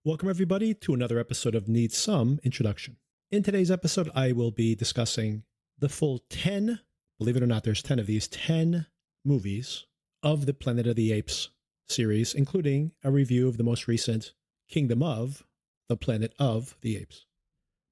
Welcome, everybody, to another episode of Needs Some Introduction. In today's episode, I will be discussing the full 10, believe it or not, there's 10 of these, 10 movies of the Planet of the Apes series, including a review of the most recent Kingdom of the Planet of the Apes.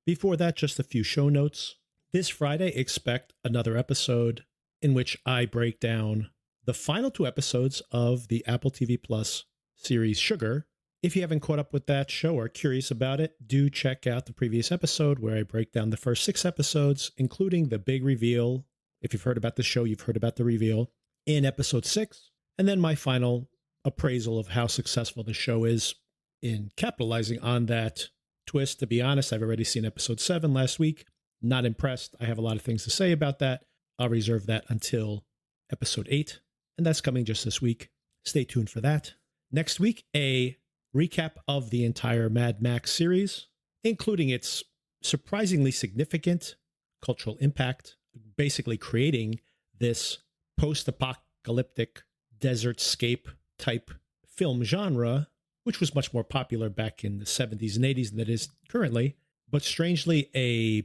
Before that, just a few show notes. This Friday, expect another episode in which I break down the final 2 episodes of the Apple TV Plus series Sugar. If you haven't caught up with that show or curious about it, do check out the previous episode where I break down the first 6 episodes, including the big reveal. If you've heard about the show, you've heard about the reveal in episode 6. And then my final appraisal of how successful the show is in capitalizing on that twist. To be honest, I've already seen episode 7 last week. Not impressed. I have a lot of things to say about that. I'll reserve that until episode 8. And that's coming just this week. Stay tuned for that. Next week, a recap of the entire Mad Max series, including its surprisingly significant cultural impact, basically creating this post-apocalyptic desertscape type film genre, which was much more popular back in the 70s and 80s than it is currently, but strangely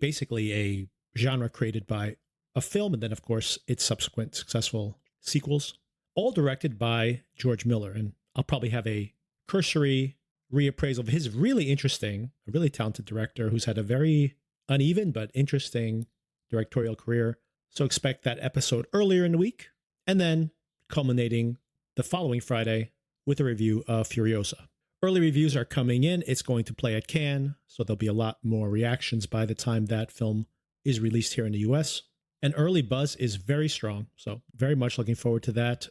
basically a genre created by a film and then, of course, its subsequent successful sequels, all directed by George Miller. And I'll probably have a cursory reappraisal of his really interesting, a really talented director who's had a very uneven but interesting directorial career. So expect that episode earlier in the week, and then culminating the following Friday with a review of Furiosa. Early reviews are coming in. It's going to play at Cannes, so there'll be a lot more reactions by the time that film is released here in the US. And early buzz is very strong, so very much looking forward to that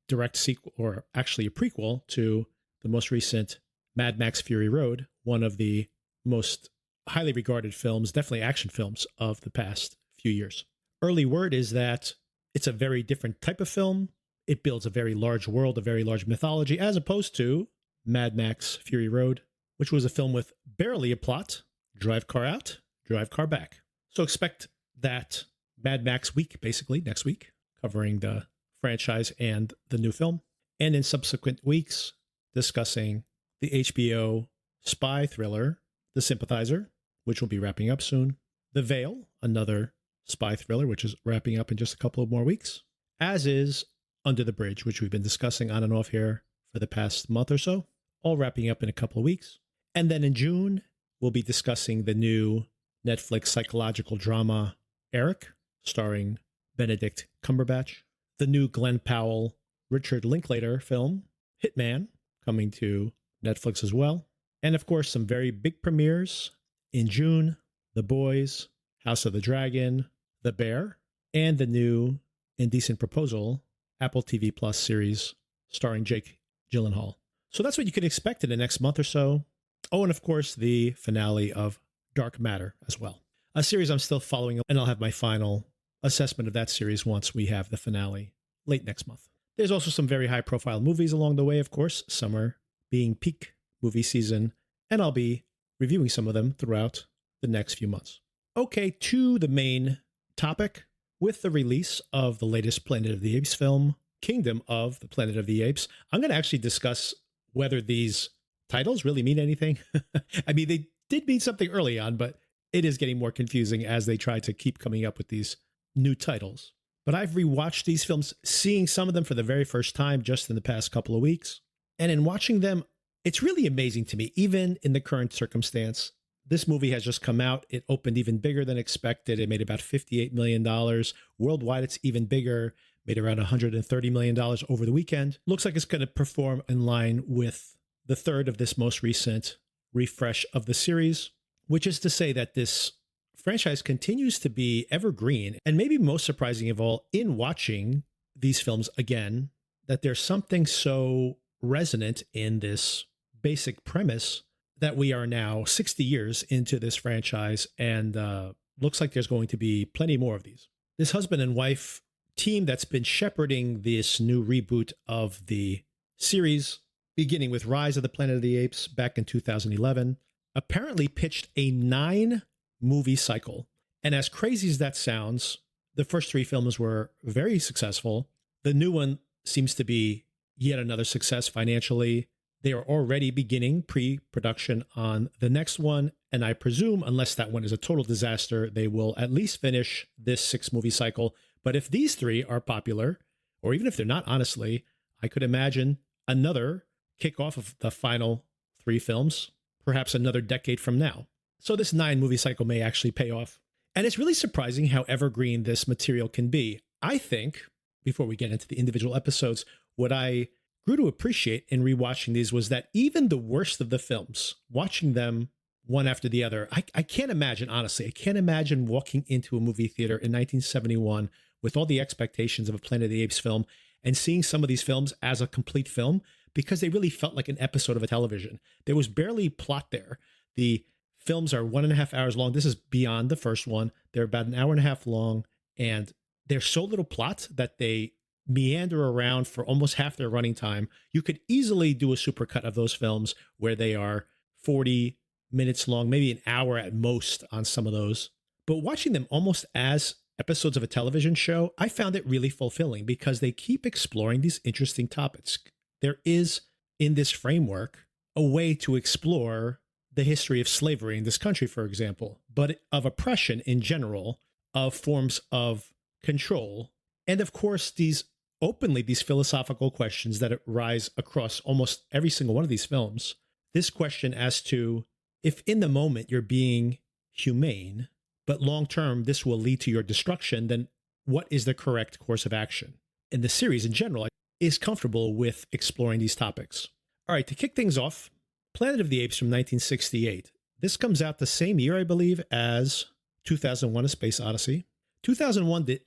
direct sequel, or actually a prequel to the most recent Mad Max Fury Road, one of the most highly regarded films, definitely action films of the past few years. Early word is that it's a very different type of film. It builds a very large world, a very large mythology, as opposed to Mad Max Fury Road, which was a film with barely a plot, drive car out, drive car back. So expect that Mad Max week, basically, next week, covering the franchise and the new film. And in subsequent weeks, discussing the HBO spy thriller, The Sympathizer, which will be wrapping up soon. The Veil, another spy thriller, which is wrapping up in just a couple of more weeks. As is Under the Bridge, which we've been discussing on and off here for the past month or so, all wrapping up in a couple of weeks. And then in June, we'll be discussing the new Netflix psychological drama, Eric, starring Benedict Cumberbatch. The new Glenn Powell, Richard Linklater film, Hitman, coming to Netflix as well. And of course, some very big premieres in June: The Boys, House of the Dragon, The Bear, and the new Indecent Proposal Apple TV Plus series starring Jake Gyllenhaal. So that's what you can expect in the next month or so. Oh, and of course, the finale of Dark Matter as well. A series I'm still following up, and I'll have my final assessment of that series once we have the finale late next month. There's also some very high-profile movies along the way, of course, summer being peak movie season, and I'll be reviewing some of them throughout the next few months. Okay, to the main topic. With the release of the latest Planet of the Apes film, Kingdom of the Planet of the Apes, I'm going to actually discuss whether these titles really mean anything. I mean, they did mean something early on, but it is getting more confusing as they try to keep coming up with these new titles. But I've rewatched these films, seeing some of them for the very first time just in the past couple of weeks. And in watching them, it's really amazing to me, even in the current circumstance. This movie has just come out. It opened even bigger than expected. It made about $58 million. Worldwide, it's even bigger, made around $130 million over the weekend. Looks like it's going to perform in line with the third of this most recent refresh of the series, which is to say that this franchise continues to be evergreen, and maybe most surprising of all, in watching these films again, that there's something so resonant in this basic premise that we are now 60 years into this franchise, and looks like there's going to be plenty more of these. This husband and wife team that's been shepherding this new reboot of the series, beginning with Rise of the Planet of the Apes back in 2011, apparently pitched a 9-movie cycle. And as crazy as that sounds, the first 3 films were very successful. The new one seems to be yet another success financially. They are already beginning pre-production on the next one, and I presume, unless that one is a total disaster, they will at least finish this 6-movie cycle. But if these 3 are popular, or even if they're not, honestly, I could imagine another kickoff of the final 3 films, perhaps another decade from now. So this 9-movie cycle may actually pay off. And it's really surprising how evergreen this material can be. I think, before we get into the individual episodes, what I grew to appreciate in rewatching these was that even the worst of the films, watching them one after the other, I can't imagine, honestly, I can't imagine walking into a movie theater in 1971 with all the expectations of a Planet of the Apes film and seeing some of these films as a complete film, because they really felt like an episode of a television. There was barely plot there. The films are 1.5 hours long. This is beyond the first one. They're about an hour and a half long, and there's so little plot that they meander around for almost half their running time. You could easily do a supercut of those films where they are 40 minutes long, maybe an hour at most on some of those. But watching them almost as episodes of a television show, I found it really fulfilling because they keep exploring these interesting topics. There is, in this framework, a way to explore the history of slavery in this country, for example, but of oppression in general, of forms of control, and of course, these philosophical questions that rise across almost every single one of these films. This question as to, if in the moment you're being humane, but long term this will lead to your destruction, then what is the correct course of action? And the series in general is comfortable with exploring these topics. All right, to kick things off, Planet of the Apes from 1968. This comes out the same year, I believe, as 2001: A Space Odyssey. 2001,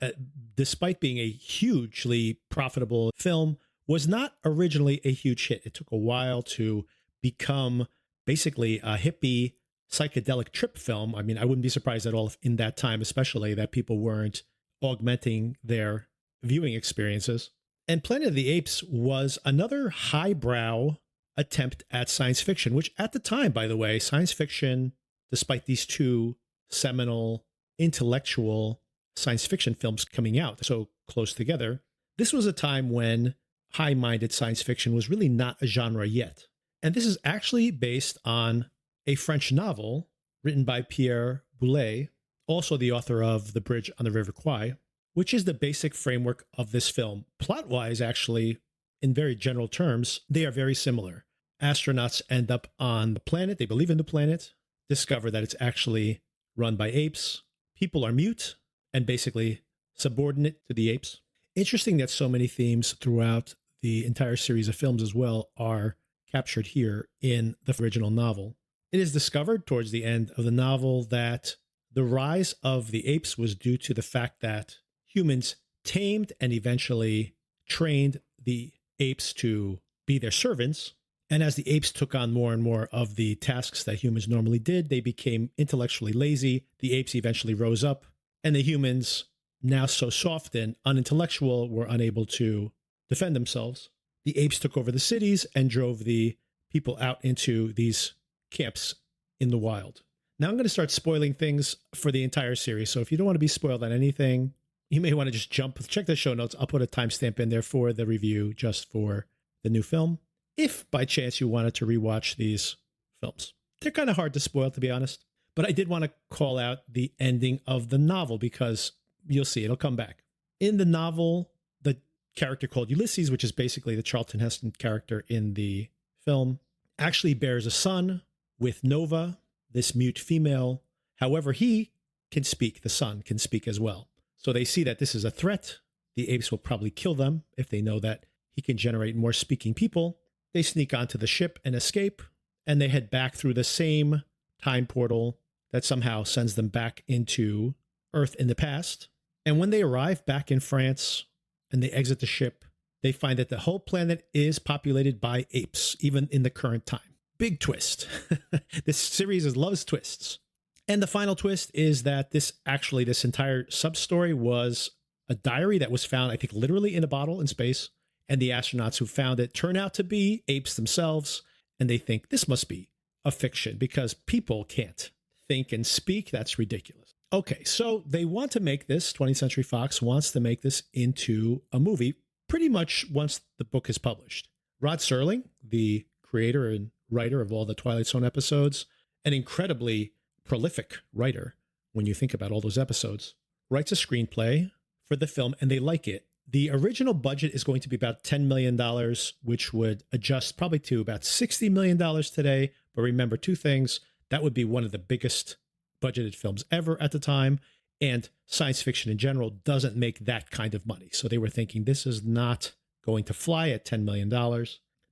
despite being a hugely profitable film, was not originally a huge hit. It took a while to become basically a hippie psychedelic trip film. I mean, I wouldn't be surprised at all if in that time, especially, that people weren't augmenting their viewing experiences. And Planet of the Apes was another highbrow attempt at science fiction, which at the time, by the way, science fiction, despite these 2 seminal intellectual science fiction films coming out so close together, this was a time when high-minded science fiction was really not a genre yet. And this is actually based on a French novel written by Pierre Boulet, also the author of The Bridge on the River Kwai, which is the basic framework of this film. Plot-wise, actually, in very general terms, they are very similar. Astronauts end up on the planet, they believe in the planet, discover that it's actually run by apes. People are mute and basically subordinate to the apes. Interesting that so many themes throughout the entire series of films as well are captured here in the original novel. It is discovered towards the end of the novel that the rise of the apes was due to the fact that humans tamed and eventually trained the apes to be their servants. And as the apes took on more and more of the tasks that humans normally did, they became intellectually lazy. The apes eventually rose up, and the humans, now so soft and unintellectual, were unable to defend themselves. The apes took over the cities and drove the people out into these camps in the wild. Now I'm going to start spoiling things for the entire series. So if you don't want to be spoiled on anything, you may want to just check the show notes. I'll put a timestamp in there for the review just for the new film, if by chance you wanted to rewatch these films. They're kind of hard to spoil, to be honest. But I did want to call out the ending of the novel because you'll see, it'll come back. In the novel, the character called Ulysses, which is basically the Charlton Heston character in the film, actually bears a son with Nova, this mute female. However, he can speak. The son can speak as well. So they see that this is a threat. The apes will probably kill them if they know that he can generate more speaking people. They sneak onto the ship and escape, and they head back through the same time portal that somehow sends them back into Earth in the past. And when they arrive back in France and they exit the ship, they find that the whole planet is populated by apes, even in the current time. Big twist. This series loves twists. And the final twist is that this entire sub-story was a diary that was found, I think, literally in a bottle in space. And the astronauts who found it turn out to be apes themselves. And they think this must be a fiction because people can't think and speak. That's ridiculous. Okay, so they want to make this, 20th Century Fox wants to make this into a movie pretty much once the book is published. Rod Serling, the creator and writer of all the Twilight Zone episodes, an incredibly prolific writer when you think about all those episodes, writes a screenplay for the film, and they like it. The original budget is going to be about $10 million, which would adjust probably to about $60 million today. But remember two things. That would be one of the biggest budgeted films ever at the time. And science fiction in general doesn't make that kind of money. So they were thinking this is not going to fly at $10 million.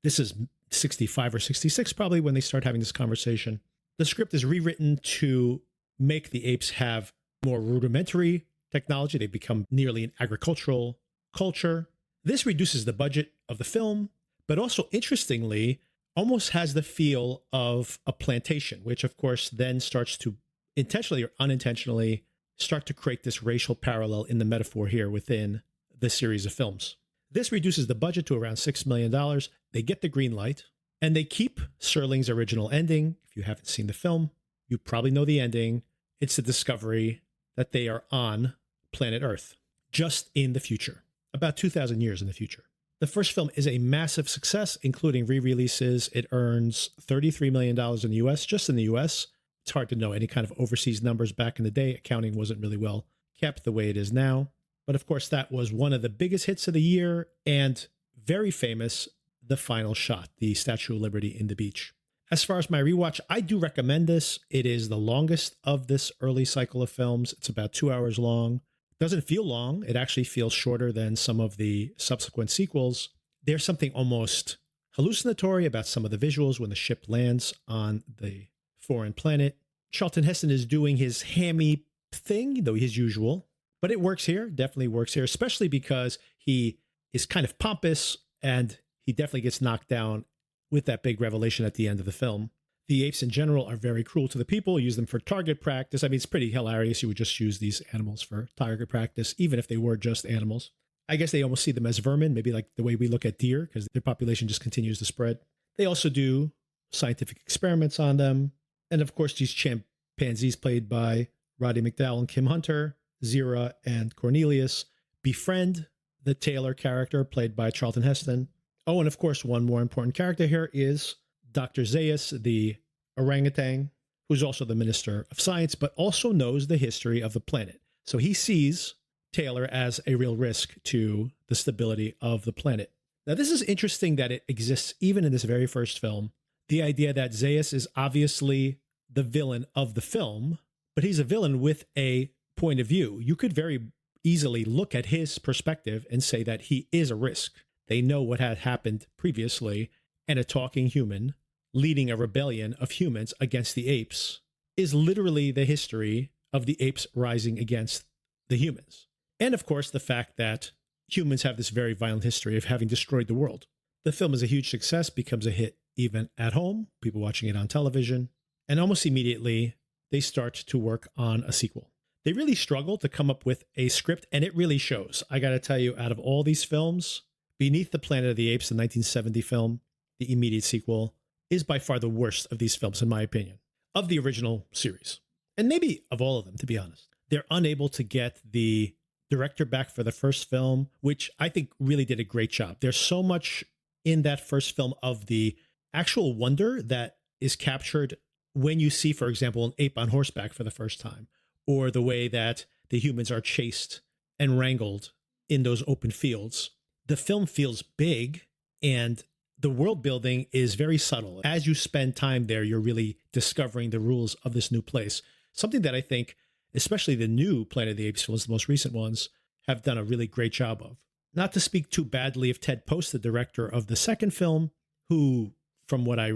This is 65 or 66 probably when they start having this conversation. The script is rewritten to make the apes have more rudimentary technology. They become nearly an agricultural culture. This reduces the budget of the film, but also interestingly, almost has the feel of a plantation, which of course then starts to intentionally or unintentionally start to create this racial parallel in the metaphor here within the series of films. This reduces the budget to around $6 million. They get the green light, and they keep Serling's original ending. If you haven't seen the film, you probably know the ending. It's the discovery that they are on planet Earth, just in the future, about 2,000 years in the future. The first film is a massive success, including re-releases. It earns $33 million in the US, just in the US. It's hard to know any kind of overseas numbers back in the day. Accounting wasn't really well kept the way it is now. But of course, that was one of the biggest hits of the year and very famous, the final shot, the Statue of Liberty in the beach. As far as my rewatch, I do recommend this. It is the longest of this early cycle of films. It's about 2 hours long. Doesn't feel long. It actually feels shorter than some of the subsequent sequels. There's something almost hallucinatory about some of the visuals when the ship lands on the foreign planet. Charlton Heston is doing his hammy thing, though his usual, but it works here, definitely works here, especially because he is kind of pompous and he definitely gets knocked down with that big revelation at the end of the film. The apes in general are very cruel to the people, use them for target practice. I mean, it's pretty hilarious. You would just use these animals for target practice, even if they were just animals. I guess they almost see them as vermin, maybe like the way we look at deer, because their population just continues to spread. They also do scientific experiments on them. And of course, these chimpanzees played by Roddy McDowall and Kim Hunter, Zira and Cornelius, befriend the Taylor character played by Charlton Heston. Oh, and of course, one more important character here is Dr. Zaius, the orangutan, who's also the Minister of Science, but also knows the history of the planet. So he sees Taylor as a real risk to the stability of the planet. Now, this is interesting that it exists even in this very first film. The idea that Zaius is obviously the villain of the film, but he's a villain with a point of view. You could very easily look at his perspective and say that he is a risk. They know what had happened previously, and a talking human leading a rebellion of humans against the apes is literally the history of the apes rising against the humans. And of course, the fact that humans have this very violent history of having destroyed the world. The film is a huge success, becomes a hit even at home, people watching it on television, and almost immediately they start to work on a sequel. They really struggle to come up with a script, and it really shows. I got to tell you, out of all these films, Beneath the Planet of the Apes, the 1970 film, the immediate sequel, is by far the worst of these films, in my opinion, of the original series. And maybe of all of them, to be honest. They're unable to get the director back for the first film, which I think really did a great job. There's so much in that first film of the actual wonder that is captured when you see, for example, an ape on horseback for the first time, or the way that the humans are chased and wrangled in those open fields. The film feels big, and the world building is very subtle. As you spend time there, you're really discovering the rules of this new place. Something that I think, especially the new Planet of the Apes films, the most recent ones, have done a really great job of. Not to speak too badly of Ted Post, the director of the second film, who, from what I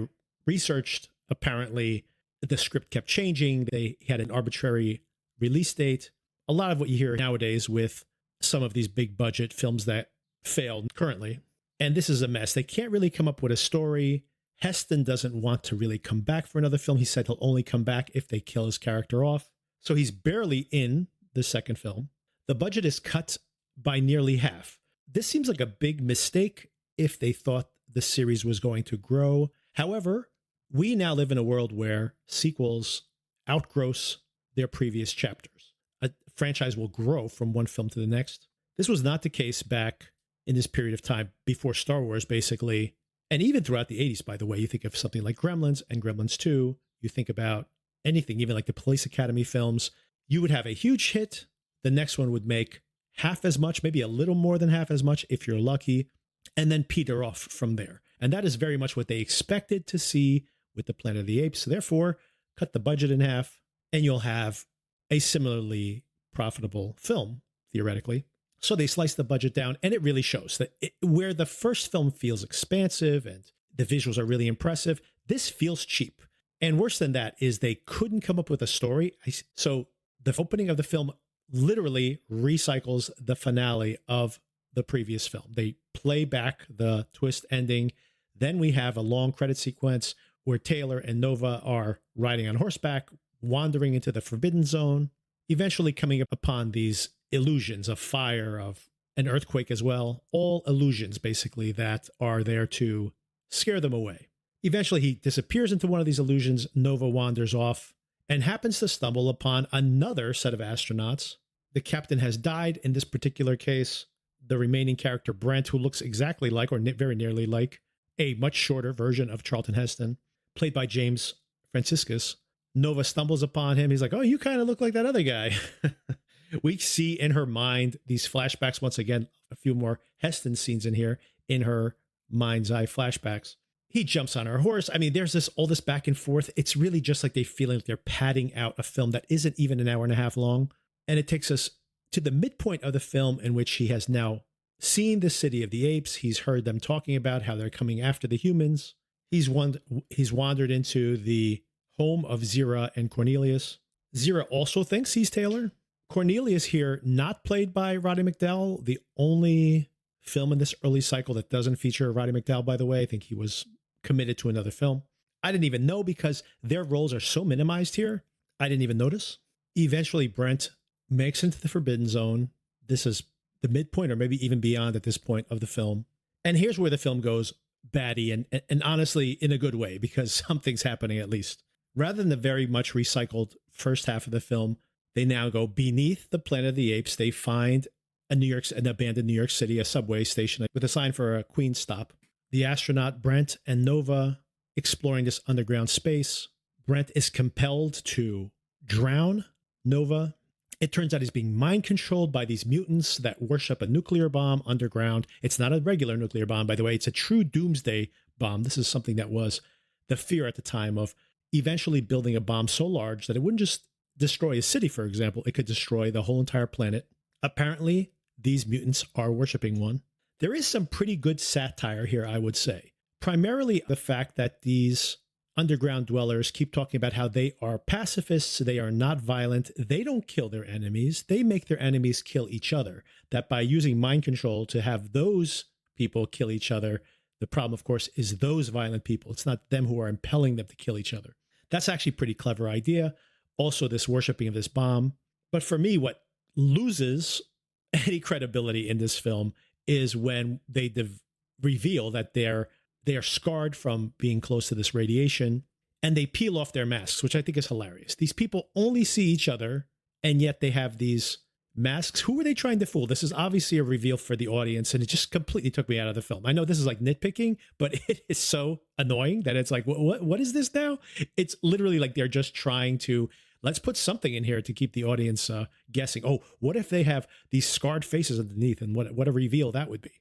researched, apparently the script kept changing. They had an arbitrary release date. A lot of what you hear nowadays with some of these big budget films that failed currently. And this is a mess. They can't really come up with a story. Heston doesn't want to really come back for another film. He said he'll only come back if they kill his character off. So he's barely in the second film. The budget is cut by nearly half. This seems like a big mistake if they thought the series was going to grow. However, we now live in a world where sequels outgross their previous chapters. A franchise will grow from one film to the next. This was not the case back in this period of time before Star Wars basically And even throughout the 80s, by the way, you think of something like Gremlins and Gremlins 2, you think about anything, even like the Police Academy films, you would have a huge hit. The next one would make half as much, maybe a little more than half as much if you're lucky, and then peter off from there. And that is very much what they expected to see with the Planet of the Apes. So therefore, cut the budget in half, and you'll have a similarly profitable film, theoretically. So they slice the budget down, and it really shows that where the first film feels expansive and the visuals are really impressive, this feels cheap. And worse than that is they couldn't come up with a story. So the opening of the film literally recycles the finale of the previous film. They play back the twist ending. Then we have a long credit sequence where Taylor and Nova are riding on horseback, wandering into the Forbidden Zone, eventually coming upon these illusions of fire, of an earthquake as well, all illusions basically that are there to scare them away. Eventually he disappears into one of these illusions. Nova wanders off and happens to stumble upon another set of astronauts. The captain has died in this particular case. The remaining character, Brent, who looks exactly like, or very nearly like, a much shorter version of Charlton Heston, played by James Franciscus. Nova stumbles upon him. He's like, oh, you kind of look like that other guy. We see in her mind these flashbacks. Once again, a few more Heston scenes in here in her mind's eye flashbacks. He jumps on her horse. I mean, there's all this back and forth. It's really just like they feeling like they're padding out a film that isn't even an hour and a half long. And it takes us to the midpoint of the film in which he has now seen the city of the apes. He's heard them talking about how they're coming after the humans. He's wandered into the home of Zira and Cornelius. Zira also thinks he's Taylor. Cornelius here, not played by Roddy McDowall, the only film in this early cycle that doesn't feature Roddy McDowall, by the way. I think he was committed to another film. I didn't even know because their roles are so minimized here. I didn't even notice. Eventually, Brent makes into the Forbidden Zone. This is the midpoint or maybe even beyond at this point of the film. And here's where the film goes batty and honestly in a good way because something's happening at least. Rather than the very much recycled first half of the film, they now go beneath the Planet of the Apes. They find an abandoned New York City, a subway station with a sign for a Queen stop. The astronaut Brent and Nova exploring this underground space. Brent is compelled to drown Nova. It turns out he's being mind controlled by these mutants that worship a nuclear bomb underground. It's not a regular nuclear bomb, by the way. It's a true doomsday bomb. This is something that was the fear at the time of eventually building a bomb so large that it wouldn't just destroy a city, for example. It could destroy the whole entire planet. Apparently, these mutants are worshiping one. There is some pretty good satire here, I would say. Primarily the fact that these underground dwellers keep talking about how they are pacifists, they are not violent, they don't kill their enemies, they make their enemies kill each other. That by using mind control to have those people kill each other, the problem, of course, is those violent people. It's not them who are impelling them to kill each other. That's actually a pretty clever idea. Also, this worshiping of this bomb. But for me, what loses any credibility in this film is when they reveal that they are scarred from being close to this radiation, and they peel off their masks, which I think is hilarious. These people only see each other, and yet they have these masks. Who are they trying to fool? This is obviously a reveal for the audience, and it just completely took me out of the film. I know this is like nitpicking, but it is so annoying that it's like, what is this now? It's literally like they're just trying to, let's put something in here to keep the audience guessing. Oh, what if they have these scarred faces underneath, and what a reveal that would be.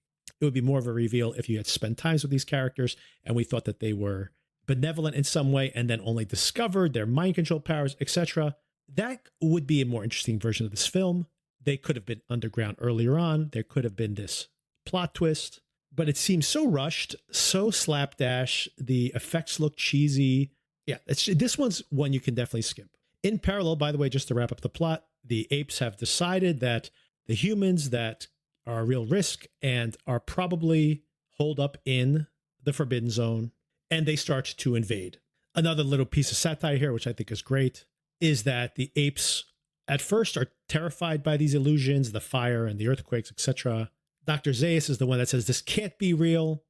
It would be more of a reveal if you had spent times with these characters and we thought that they were benevolent in some way and then only discovered their mind control powers, etc. That would be a more interesting version of this film. They could have been underground earlier on. There could have been this plot twist, but it seems so rushed, so slapdash. The effects look cheesy. Yeah, this one's one you can definitely skip. In parallel, by the way, just to wrap up the plot, the apes have decided that the humans that are a real risk and are probably holed up in the Forbidden Zone, and they start to invade. Another little piece of satire here, which I think is great, is that the apes at first are terrified by these illusions, the fire and the earthquakes, etc. Dr. Zaius is the one that says this can't be real,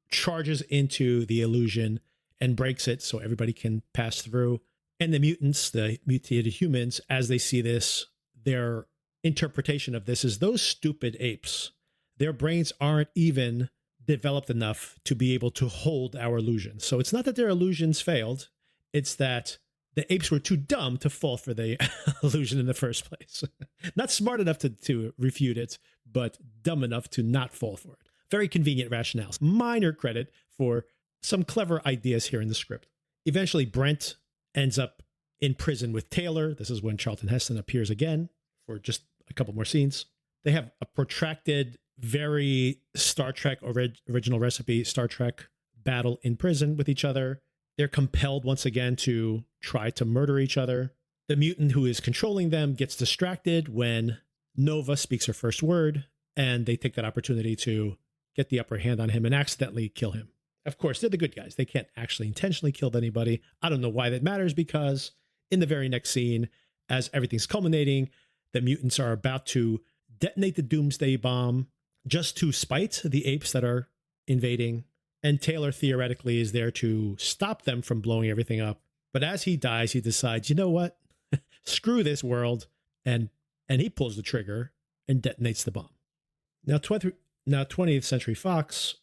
charges into the illusion and breaks it so everybody can pass through. And the mutants, the mutated humans, as they see this, their interpretation of this is those stupid apes. Their brains aren't even developed enough to be able to hold our illusions. So it's not that their illusions failed, it's that the apes were too dumb to fall for the illusion in the first place. Not smart enough to refute it, but dumb enough to not fall for it. Very convenient rationales. Minor credit for some clever ideas here in the script. Eventually, Brent ends up in prison with Taylor. This is when Charlton Heston appears again for just a couple more scenes. They have a protracted, very Star Trek original recipe, Star Trek battle in prison with each other. They're compelled once again to try to murder each other. The mutant who is controlling them gets distracted when Nova speaks her first word, and they take that opportunity to get the upper hand on him and accidentally kill him. Of course, they're the good guys. They can't actually intentionally kill anybody. I don't know why that matters, because in the very next scene, as everything's culminating, the mutants are about to detonate the doomsday bomb just to spite the apes that are invading. And Taylor theoretically is there to stop them from blowing everything up. But as he dies, he decides, you know what? Screw this world. And he pulls the trigger and detonates the bomb. Now, 20th Century Fox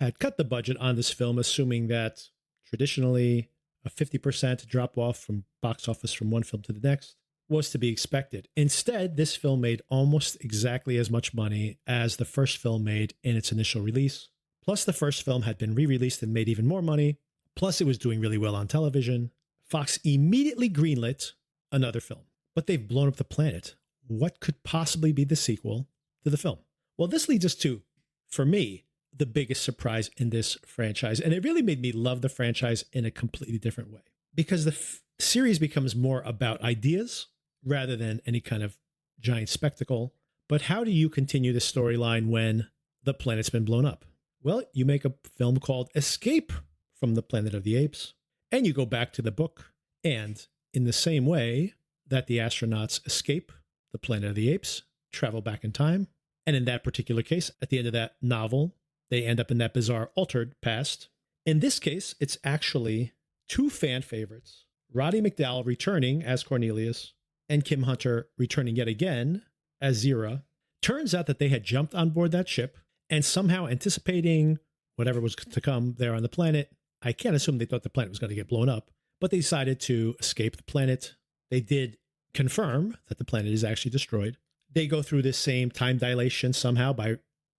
had cut the budget on this film, assuming that traditionally a 50% drop off from box office from one film to the next was to be expected. Instead, this film made almost exactly as much money as the first film made in its initial release. Plus, the first film had been re-released and made even more money. Plus, it was doing really well on television. Fox immediately greenlit another film. But they've blown up the planet. What could possibly be the sequel to the film? Well, this leads us to, for me, the biggest surprise in this franchise. And it really made me love the franchise in a completely different way. Because the series becomes more about ideas rather than any kind of giant spectacle. But how do you continue the storyline when the planet's been blown up? Well, you make a film called Escape from the Planet of the Apes, and you go back to the book. And in the same way that the astronauts escape the Planet of the Apes, travel back in time, and in that particular case, at the end of that novel, they end up in that bizarre altered past. In this case, it's actually two fan favorites, Roddy McDowall returning as Cornelius and Kim Hunter returning yet again as Zira. Turns out that they had jumped on board that ship and somehow anticipating whatever was to come there on the planet. I can't assume they thought the planet was going to get blown up, but they decided to escape the planet. They did confirm that the planet is actually destroyed. They go through this same time dilation somehow by,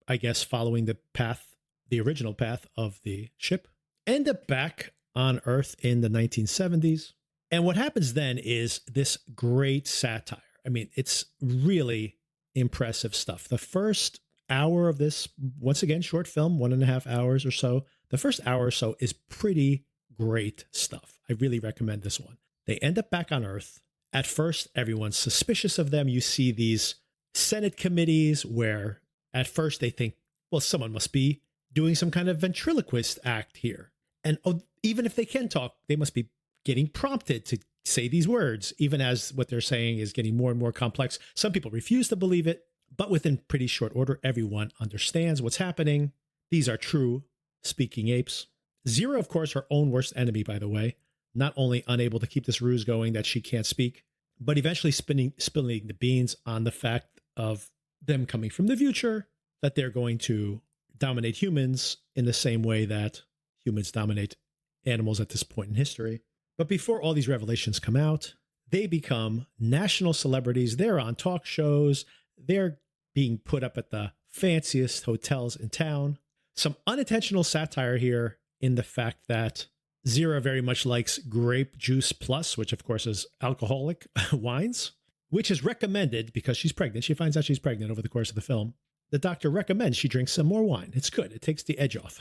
I guess, following the path, the original path of the ship. End up back on Earth in the 1970s. And what happens then is this great satire. I mean, it's really impressive stuff. The first hour of this, once again, short film, 1.5 hours or so. The first hour or so is pretty great stuff. I really recommend this one. They end up back on Earth. At first, everyone's suspicious of them. You see these Senate committees where at first they think, well, someone must be doing some kind of ventriloquist act here. And even if they can talk, they must be getting prompted to say these words, even as what they're saying is getting more and more complex. Some people refuse to believe it, but within pretty short order, everyone understands what's happening. These are true speaking apes. Zira, of course, her own worst enemy, by the way, not only unable to keep this ruse going that she can't speak, but eventually spilling the beans on the fact of them coming from the future, that they're going to dominate humans in the same way that humans dominate animals at this point in history. But before all these revelations come out, they become national celebrities. They're on talk shows. They're being put up at the fanciest hotels in town. Some unintentional satire here in the fact that Zira very much likes grape juice plus, which of course is alcoholic wines, which is recommended because she's pregnant. She finds out she's pregnant over the course of the film. The doctor recommends she drinks some more wine. It's good. It takes the edge off.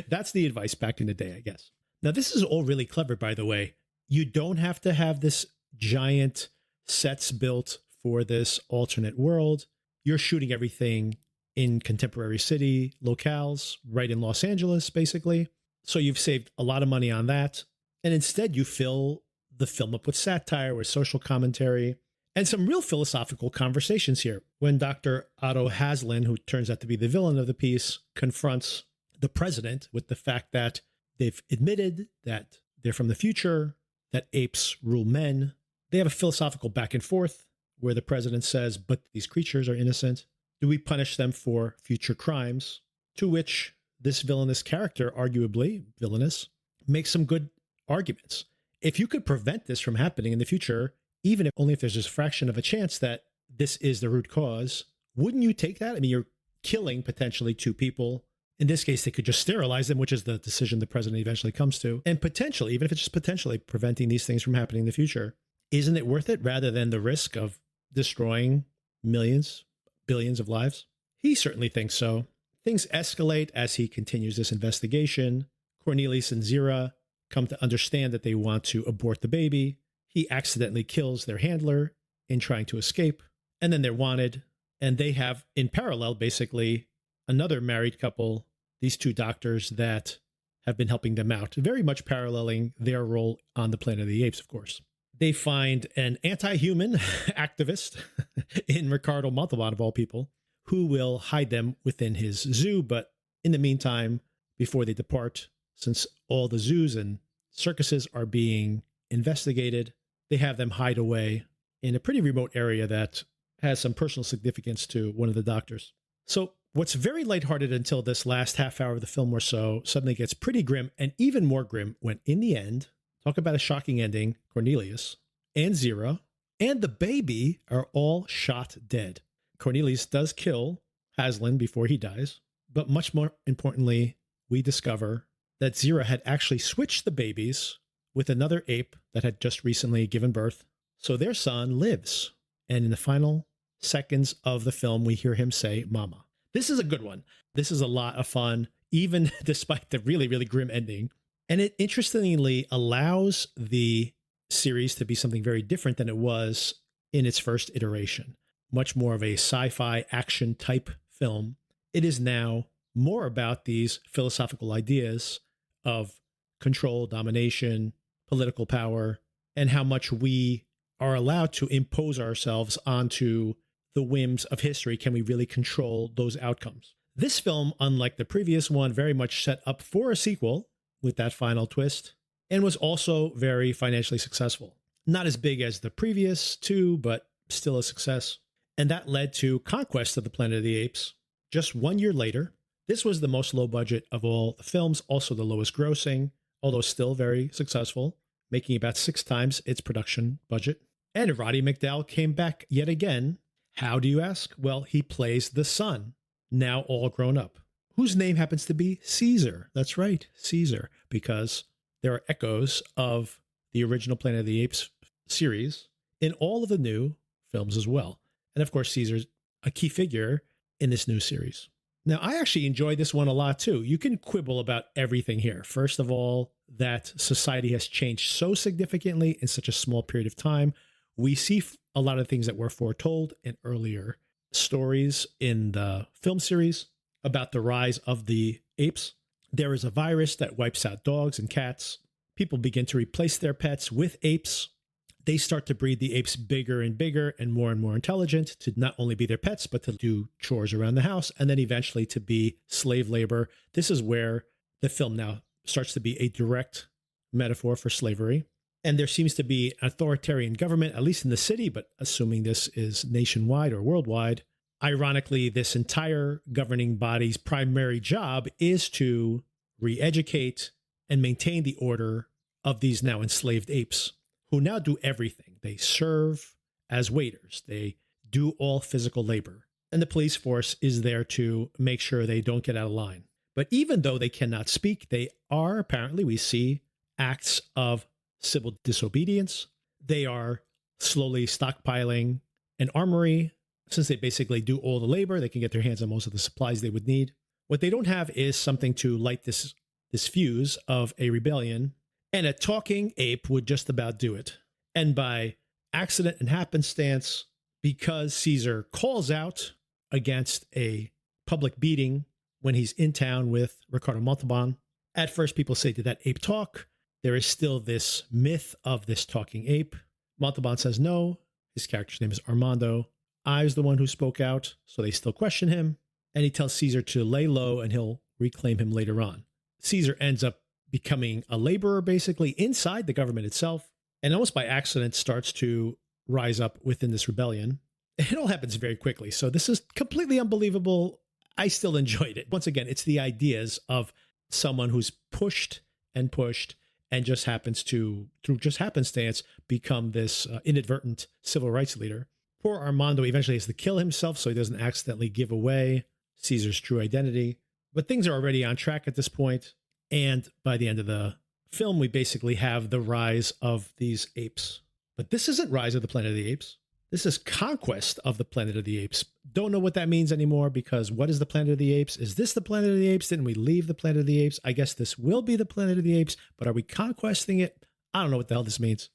That's the advice back in the day, I guess. Now, this is all really clever, by the way. You don't have to have this giant sets built for this alternate world. You're shooting everything in contemporary city locales, right in Los Angeles, basically. So you've saved a lot of money on that. And instead, you fill the film up with satire, with social commentary, and some real philosophical conversations here. When Dr. Otto Haslin, who turns out to be the villain of the piece, confronts the president with the fact that they've admitted that they're from the future, that apes rule men. They have a philosophical back and forth where the president says, but these creatures are innocent. Do we punish them for future crimes? to which this villainous character, arguably villainous, makes some good arguments. If you could prevent this from happening in the future, even if only if there's just a fraction of a chance that this is the root cause, wouldn't you take that? I mean, you're killing potentially 2 people. In this case, they could just sterilize them, which is the decision the president eventually comes to. And potentially, even if it's just potentially preventing these things from happening in the future, isn't it worth it rather than the risk of destroying millions, billions of lives? He certainly thinks so. Things escalate as he continues this investigation. Cornelius and Zira come to understand that they want to abort the baby. He accidentally kills their handler in trying to escape. And then they're wanted. And they have, in parallel, basically, another married couple, these 2 doctors that have been helping them out, very much paralleling their role on the Planet of the Apes, of course. They find an anti-human activist in Ricardo Montalban, of all people, who will hide them within his zoo. But in the meantime, before they depart, since all the zoos and circuses are being investigated, they have them hide away in a pretty remote area that has some personal significance to one of the doctors. So what's very lighthearted until this last half hour of the film or so suddenly gets pretty grim, and even more grim when in the end, talk about a shocking ending, Cornelius and Zira and the baby are all shot dead. Cornelius does kill Haslin before he dies, but much more importantly, we discover that Zira had actually switched the babies with another ape that had just recently given birth. So their son lives. And in the final seconds of the film, we hear him say, "Mama." This is a good one. This is a lot of fun, even despite the really, really grim ending. And it interestingly allows the series to be something very different than it was in its first iteration. Much more of a sci-fi action type film. It is now more about these philosophical ideas of control, domination, political power, and how much we are allowed to impose ourselves onto the whims of history. Can we really control those outcomes? This film, unlike the previous one, very much set up for a sequel with that final twist, and was also very financially successful. Not as big as the previous 2, but still a success. And that led to Conquest of the Planet of the Apes just 1 year later. This was the most low budget of all the films, also the lowest grossing, although still very successful, making about 6 times its production budget. And Roddy McDowall came back yet again. How do you ask? Well, he plays the son, now all grown up, whose name happens to be Caesar. That's right, Caesar, because there are echoes of the original Planet of the Apes series in all of the new films as well. And of course, Caesar's a key figure in this new series. Now, I actually enjoyed this one a lot too. You can quibble about everything here. First of all, that society has changed so significantly in such a small period of time. We see a lot of things that were foretold in earlier stories in the film series about the rise of the apes. There is a virus that wipes out dogs and cats. People begin to replace their pets with apes. They start to breed the apes bigger and more intelligent to not only be their pets, but to do chores around the house, and then eventually to be slave labor. This is where the film now starts to be a direct metaphor for slavery. And there seems to be authoritarian government, at least in the city, but assuming this is nationwide or worldwide. Ironically, this entire governing body's primary job is to re-educate and maintain the order of these now enslaved apes, who now do everything. They serve as waiters. They do all physical labor. And the police force is there to make sure they don't get out of line. But even though they cannot speak, they are, apparently, we see acts of civil disobedience. They are slowly stockpiling an armory. Since they basically do all the labor, they can get their hands on most of the supplies they would need. What they don't have is something to light this fuse of a rebellion. And a talking ape would just about do it. And by accident and happenstance, because Caesar calls out against a public beating when he's in town with Ricardo Montalban, at first people say, did that ape talk? There is still this myth of this talking ape. Montalban says no. His character's name is Armando. I was the one who spoke out, so they still question him. And he tells Caesar to lay low and he'll reclaim him later on. Caesar ends up becoming a laborer, basically, inside the government itself, and almost by accident starts to rise up within this rebellion. It all happens very quickly, so this is completely unbelievable. I still enjoyed it. Once again, it's the ideas of someone who's pushed and just happens to, through just happenstance, become this inadvertent civil rights leader. Poor Armando eventually has to kill himself so he doesn't accidentally give away Caesar's true identity. But things are already on track at this point, and by the end of the film, we basically have the rise of these apes. But this isn't Rise of the Planet of the Apes. This is Conquest of the Planet of the Apes. Don't know what that means anymore, because what is the Planet of the Apes? Is this the Planet of the Apes? Didn't we leave the Planet of the Apes? I guess this will be the Planet of the Apes, but are we conquesting it? I don't know what the hell this means.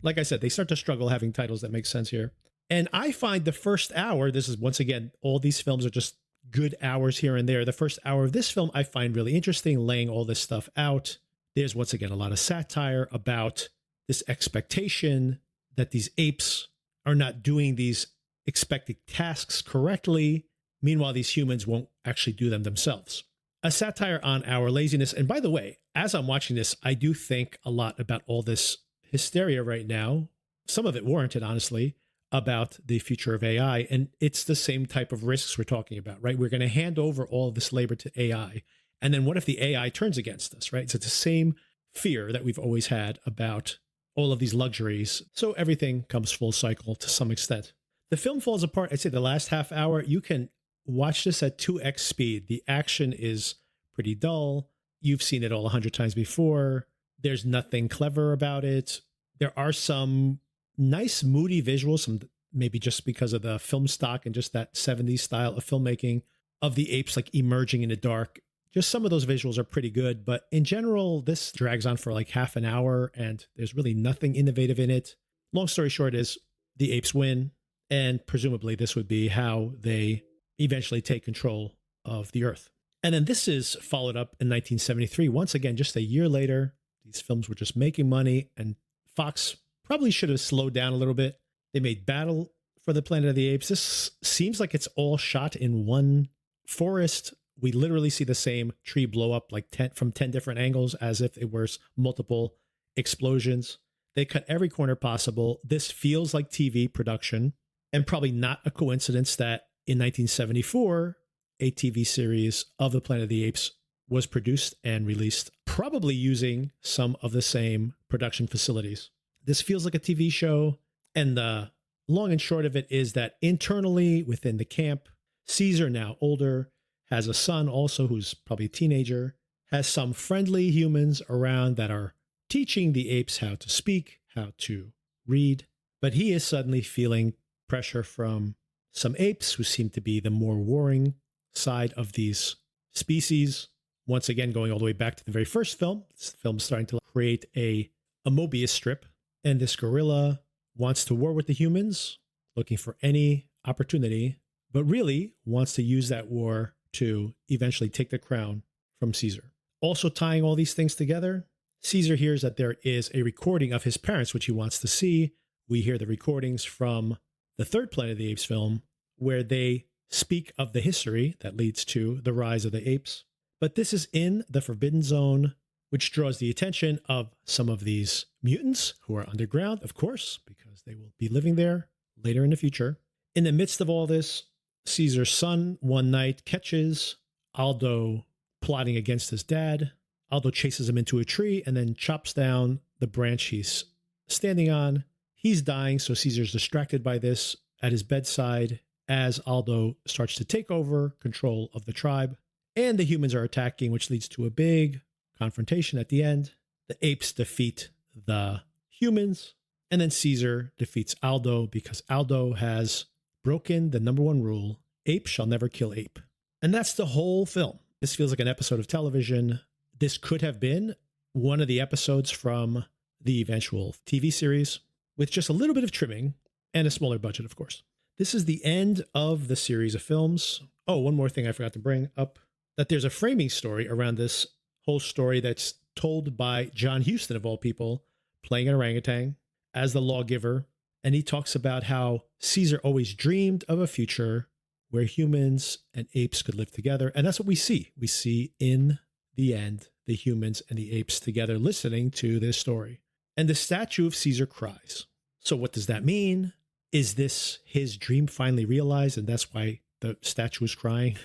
Like I said, they start to struggle having titles that make sense here. And I find the first hour, this is once again, all these films are just good hours here and there. The first hour of this film I find really interesting, laying all this stuff out. There's once again a lot of satire about this expectation that these apes are not doing these expected tasks correctly. Meanwhile, these humans won't actually do them themselves. A satire on our laziness. And by the way, as I'm watching this, I do think a lot about all this hysteria right now, some of it warranted, honestly, about the future of AI. And it's the same type of risks we're talking about, right? We're going to hand over all of this labor to AI. And then what if the AI turns against us, right? So it's the same fear that we've always had about all of these luxuries. So everything comes full cycle to some extent. The film falls apart. I'd say the last half hour, you can watch this at 2x speed. The action is pretty dull. You've seen it all 100 times before. There's nothing clever about it. There are some nice moody visuals, some maybe just because of the film stock and just that 70s style of filmmaking of the apes like emerging in the dark. Just some of those visuals are pretty good, but in general, this drags on for like half an hour and there's really nothing innovative in it. Long story short is the apes win, and presumably this would be how they eventually take control of the earth. And then this is followed up in 1973. Once again, just a year later, these films were just making money, and Fox probably should have slowed down a little bit. They made Battle for the Planet of the Apes. This seems like it's all shot in one forest. We literally see the same tree blow up like 10 from 10 different angles as if it were multiple explosions. They cut every corner possible. This feels like TV production, and probably not a coincidence that in 1974, a TV series of the Planet of the Apes was produced and released, probably using some of the same production facilities. This feels like a TV show, and the long and short of it is that internally within the camp, Caesar, now older, has a son also who's probably a teenager, has some friendly humans around that are teaching the apes how to speak, how to read, but he is suddenly feeling pressure from some apes who seem to be the more warring side of these species. Once again, going all the way back to the very first film, this film is starting to create a Mobius strip, and this gorilla wants to war with the humans, looking for any opportunity, but really wants to use that war to eventually take the crown from Caesar. Also tying all these things together, Caesar hears that there is a recording of his parents, which he wants to see. We hear the recordings from the third Planet of the Apes film, where they speak of the history that leads to the rise of the apes. But this is in the Forbidden Zone, which draws the attention of some of these mutants who are underground, of course, because they will be living there later in the future. In the midst of all this, Caesar's son one night catches Aldo plotting against his dad. Aldo chases him into a tree and then chops down the branch he's standing on. He's dying, so Caesar's distracted by this at his bedside as Aldo starts to take over control of the tribe. And the humans are attacking, which leads to a big confrontation at the end. The apes defeat the humans, and then Caesar defeats Aldo because Aldo has broken the number one rule: ape shall never kill ape. And that's the whole film. This feels like an episode of television. This could have been one of the episodes from the eventual TV series with just a little bit of trimming and a smaller budget, of course. This is the end of the series of films. Oh, one more thing I forgot to bring up, that there's a framing story around this whole story that's told by John Huston, of all people, playing an orangutan as the lawgiver. And he talks about how Caesar always dreamed of a future where humans and apes could live together. And that's what we see. We see in the end, the humans and the apes together listening to this story. And the statue of Caesar cries. So what does that mean? Is this his dream finally realized, and that's why the statue is crying?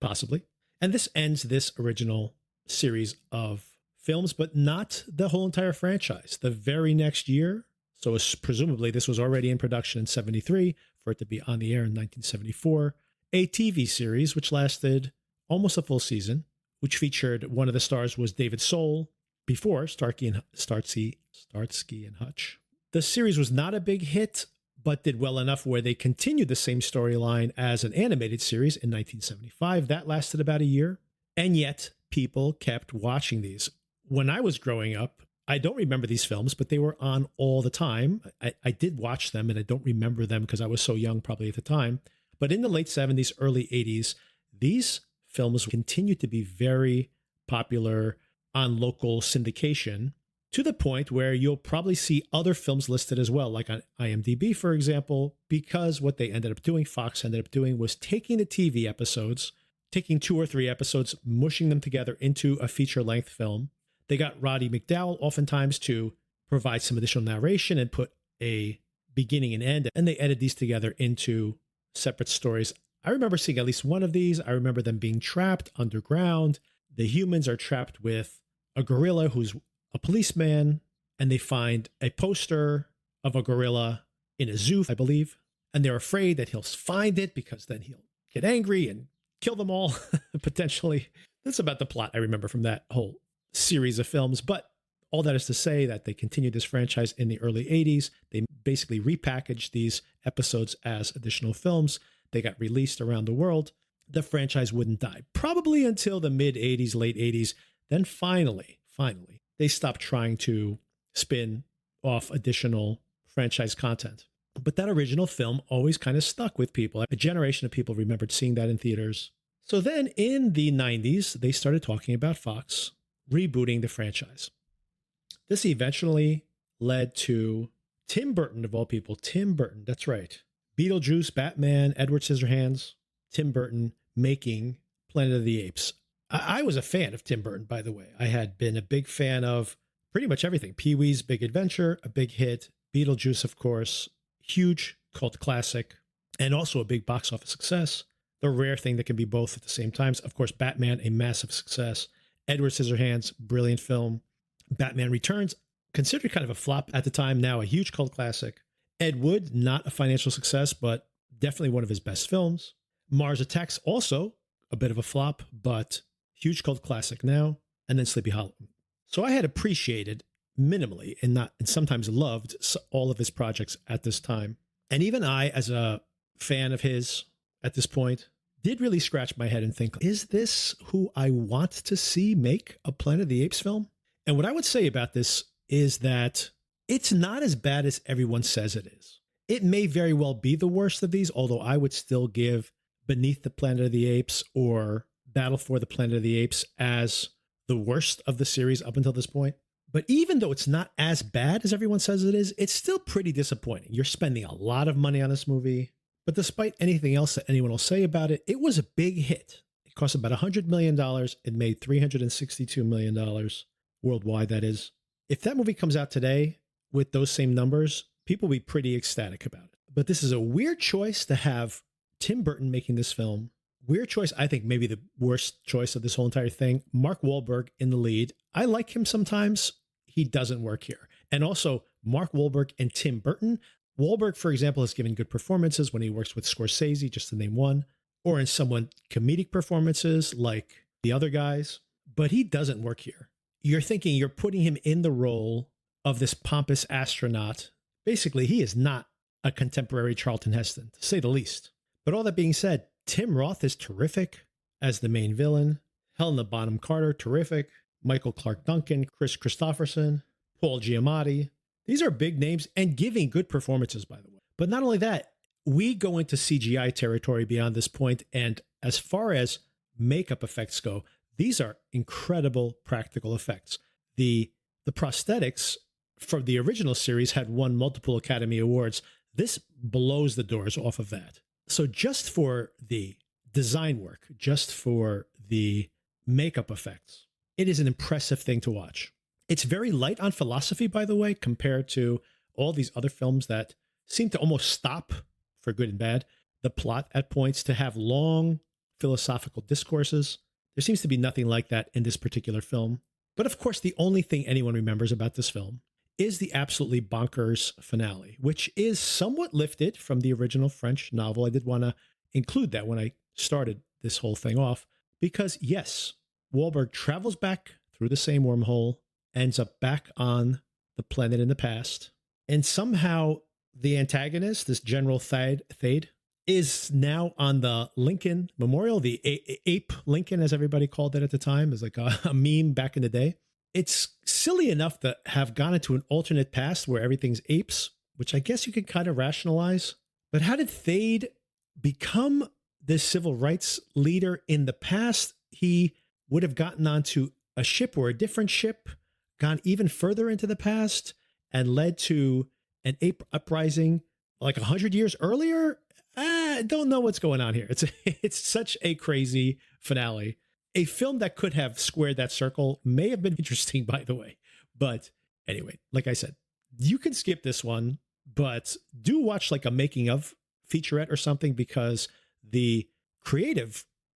Possibly. And this ends this original series of films, but not the whole entire franchise. The very next year, so presumably this was already in production in 73 for it to be on the air in 1974, a TV series which lasted almost a full season, which featured one of the stars was David Soul before Starsky and Hutch. The series was not a big hit, but did well enough where they continued the same storyline as an animated series in 1975. That lasted about a year, and yet people kept watching these. When I was growing up, I don't remember these films, but they were on all the time. I did watch them, and I don't remember them because I was so young probably at the time. But in the late 70s, early 80s, these films continued to be very popular on local syndication, to the point where you'll probably see other films listed as well, like on IMDb, for example, because what they ended up doing, Fox ended up doing, was taking the TV episodes, taking 2 or 3 episodes, mushing them together into a feature-length film. They got Roddy McDowall oftentimes to provide some additional narration and put a beginning and end, and they edited these together into separate stories. I remember seeing at least one of these. I remember them being trapped underground. The humans are trapped with a gorilla who's a policeman, and they find a poster of a gorilla in a zoo, I believe, and they're afraid that he'll find it because then he'll get angry and kill them all, potentially. That's about the plot I remember from that whole series of films. But all that is to say that they continued this franchise in the early 80s. They basically repackaged these episodes as additional films. They got released around the world. The franchise wouldn't die, probably until the mid 80s, late 80s. Then finally, they stopped trying to spin off additional franchise content. But that original film always kind of stuck with people. A generation of people remembered seeing that in theaters. So then in the 90s, they started talking about Fox rebooting the franchise. This eventually led to Tim Burton, of all people. Tim Burton, that's right. Beetlejuice, Batman, Edward Scissorhands, Tim Burton making Planet of the Apes. I was a fan of Tim Burton, by the way. I had been a big fan of pretty much everything. Pee-wee's Big Adventure, a big hit. Beetlejuice, of course, huge cult classic, and also a big box office success. The rare thing that can be both at the same time. Of course, Batman, a massive success. Edward Scissorhands, brilliant film. Batman Returns, considered kind of a flop at the time, now a huge cult classic. Ed Wood, not a financial success, but definitely one of his best films. Mars Attacks, also a bit of a flop, but huge cult classic now. And then Sleepy Hollow. So I had appreciated minimally and sometimes loved all of his projects at this time. And even I, as a fan of his at this point, did really scratch my head and think, is this who I want to see make a Planet of the Apes film? And what I would say about this is that it's not as bad as everyone says it is. It may very well be the worst of these, although I would still give Beneath the Planet of the Apes or Battle for the Planet of the Apes as the worst of the series up until this point. But even though it's not as bad as everyone says it is, it's still pretty disappointing. You're spending a lot of money on this movie. But despite anything else that anyone will say about it, it was a big hit. It cost about $100 million. It made $362 million worldwide, that is. If that movie comes out today with those same numbers, people will be pretty ecstatic about it. But this is a weird choice to have Tim Burton making this film. Weird choice. I think maybe the worst choice of this whole entire thing. Mark Wahlberg in the lead. I like him sometimes. He doesn't work here. And also Mark Wahlberg and Tim Burton. Wahlberg, for example, has given good performances when he works with Scorsese, just to name one, or in somewhat comedic performances like the other guys. But he doesn't work here. You're thinking you're putting him in the role of this pompous astronaut. Basically, he is not a contemporary Charlton Heston, to say the least. But all that being said, Tim Roth is terrific as the main villain. Helena Bonham Carter, terrific. Michael Clark Duncan, Chris Christopherson, Paul Giamatti. These are big names and giving good performances, by the way. But not only that, we go into CGI territory beyond this point. And as far as makeup effects go, these are incredible practical effects. The prosthetics from the original series had won multiple Academy Awards. This blows the doors off of that. So just for the design work, just for the makeup effects, it is an impressive thing to watch. It's very light on philosophy, by the way, compared to all these other films that seem to almost stop, for good and bad, the plot at points, to have long philosophical discourses. There seems to be nothing like that in this particular film. But of course, the only thing anyone remembers about this film is the absolutely bonkers finale, which is somewhat lifted from the original French novel. I did want to include that when I started this whole thing off, because yes, Wahlberg travels back through the same wormhole, ends up back on the planet in the past, and somehow the antagonist, this General Thade, is now on the Lincoln Memorial, the Ape Lincoln, as everybody called it at the time, is like a meme back in the day. It's silly enough to have gone into an alternate past where everything's apes, which I guess you could kind of rationalize. But how did Thade become this civil rights leader in the past? He would have gotten onto a ship or a different ship, gone even further into the past, and led to an ape uprising like 100 years earlier. I don't know what's going on here. It's such a crazy finale. A film that could have squared that circle may have been interesting, by the way. But anyway, like I said, you can skip this one, but do watch like a making of featurette or something, because the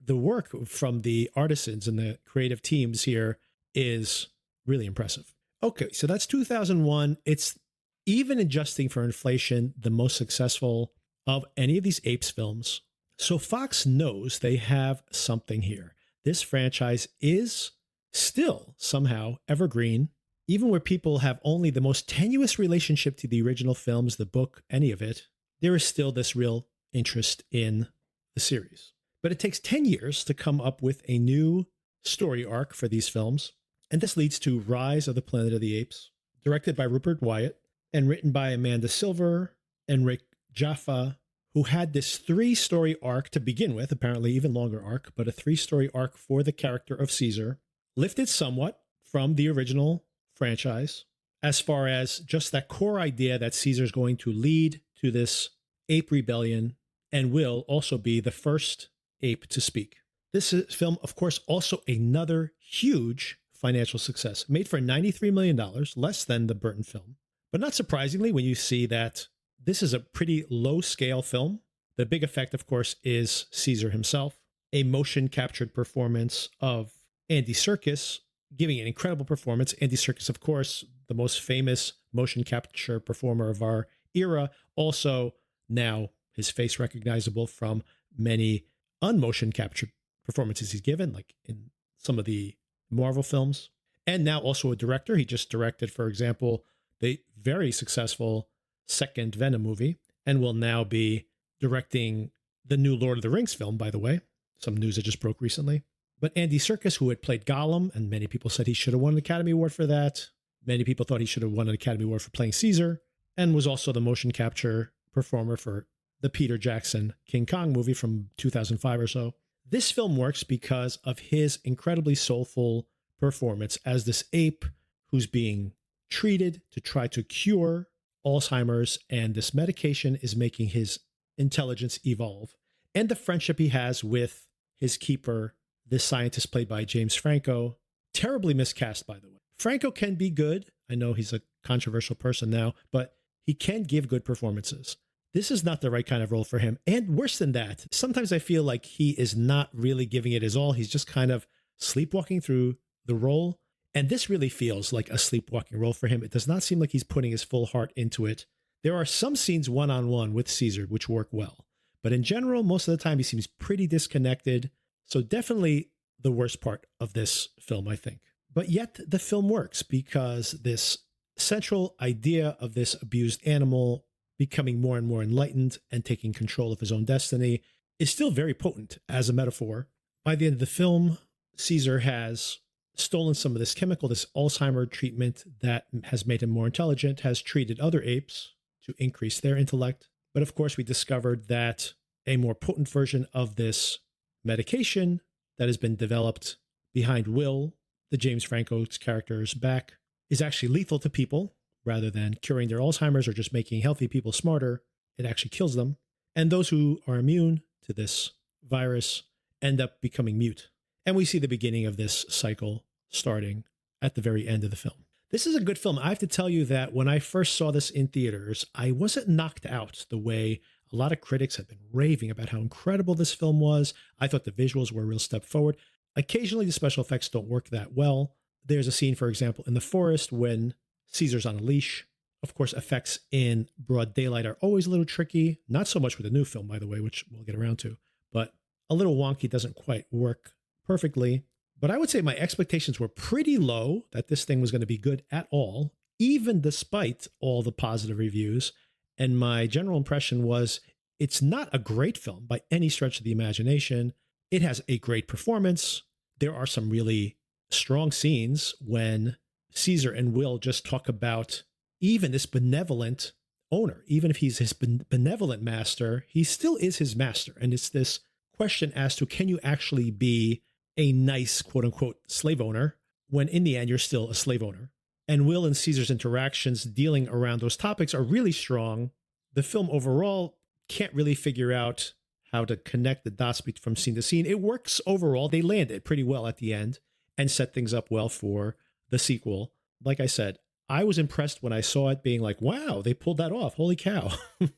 work from the artisans and the creative teams here is really impressive. Okay, so that's 2001. It's, even adjusting for inflation, the most successful of any of these Apes films. So Fox knows they have something here. This franchise is still somehow evergreen, even where people have only the most tenuous relationship to the original films, the book, any of it. There is still this real interest in the series. But it takes 10 years to come up with a new story arc for these films. And this leads to Rise of the Planet of the Apes, directed by Rupert Wyatt and written by Amanda Silver and Rick Jaffa, who had this 3-story arc to begin with, apparently even longer arc, but a 3-story arc for the character of Caesar, lifted somewhat from the original franchise, as far as just that core idea that Caesar's going to lead to this ape rebellion and will also be the first ape to speak. This film, of course, also another huge financial success, made for $93 million, less than the Burton film. But not surprisingly, when you see that this is a pretty low-scale film, the big effect, of course, is Caesar himself, a motion-captured performance of Andy Serkis, giving an incredible performance. Andy Serkis, of course, the most famous motion capture performer of our era, also now his face recognizable from many unmotion captured performances he's given, like in some of the Marvel films, and now also a director. He just directed, for example, the very successful second Venom movie, and will now be directing the new Lord of the Rings film, by the way. Some news that just broke recently. But Andy Serkis, who had played Gollum, and many people said he should have won an Academy Award for that. Many people thought he should have won an Academy Award for playing Caesar, and was also the motion capture performer for the Peter Jackson King Kong movie from 2005 or so. This film works because of his incredibly soulful performance as this ape who's being treated to try to cure Alzheimer's, and this medication is making his intelligence evolve. And the friendship he has with his keeper, this scientist played by James Franco, terribly miscast, by the way. Franco can be good. I know he's a controversial person now, but he can give good performances. This is not the right kind of role for him. And worse than that, sometimes I feel like he is not really giving it his all. He's just kind of sleepwalking through the role. And this really feels like a sleepwalking role for him. It does not seem like he's putting his full heart into it. There are some scenes one-on-one with Caesar which work well. But in general, most of the time he seems pretty disconnected. So definitely the worst part of this film, I think. But yet the film works because this central idea of this abused animal becoming more and more enlightened and taking control of his own destiny is still very potent as a metaphor. By the end of the film, Caesar has stolen some of this chemical, this Alzheimer treatment that has made him more intelligent, has treated other apes to increase their intellect. But of course, we discovered that a more potent version of this medication that has been developed behind Will, the James Franco's character's back, is actually lethal to people. Rather than curing their Alzheimer's or just making healthy people smarter, it actually kills them. And those who are immune to this virus end up becoming mute. And we see the beginning of this cycle starting at the very end of the film. This is a good film. I have to tell you that when I first saw this in theaters, I wasn't knocked out the way A lot of critics have been raving about how incredible this film was. I thought the visuals were a real step forward. Occasionally, the special effects don't work that well. There's a scene, for example, in the forest when Caesar's on a leash. Of course, effects in broad daylight are always a little tricky. Not so much with the new film, by the way, which we'll get around to, but a little wonky, doesn't quite work perfectly. But I would say my expectations were pretty low that this thing was going to be good at all, even despite all the positive reviews. And my general impression was it's not a great film by any stretch of the imagination. It has a great performance. There are some really strong scenes when Caesar and Will just talk about even this benevolent owner. Even if he's his benevolent master, he still is his master. And it's this question as to, can you actually be a nice, quote unquote, slave owner when in the end you're still a slave owner? And Will and Caesar's interactions dealing around those topics are really strong. The film overall can't really figure out how to connect the dots from scene to scene. It works overall. They land it pretty well at the end and set things up well for the sequel. Like I said, I was impressed when I saw it, being like, wow, they pulled that off. Holy cow.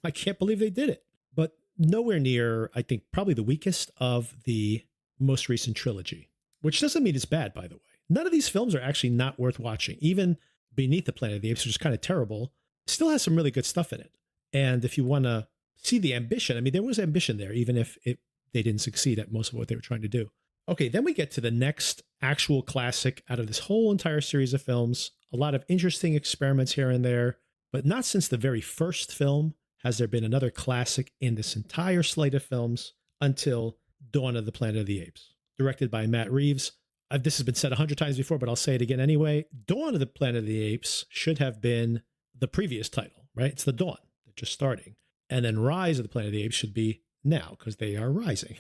I can't believe they did it. But nowhere near, I think, probably the weakest of the most recent trilogy, which doesn't mean it's bad, by the way. None of these films are actually not worth watching. Even Beneath the Planet of the Apes, which is kind of terrible, still has some really good stuff in it. And if you want to see the ambition, I mean, there was ambition there, even if they didn't succeed at most of what they were trying to do. Okay, then we get to the next actual classic out of this whole entire series of films. A lot of interesting experiments here and there, but not since the very first film has there been another classic in this entire slate of films until Dawn of the Planet of the Apes, directed by Matt Reeves. This has been said 100 times before, but I'll say it again anyway. Dawn of the Planet of the Apes should have been the previous title, right? It's the Dawn. They're just starting. And then Rise of the Planet of the Apes should be now, because they are rising.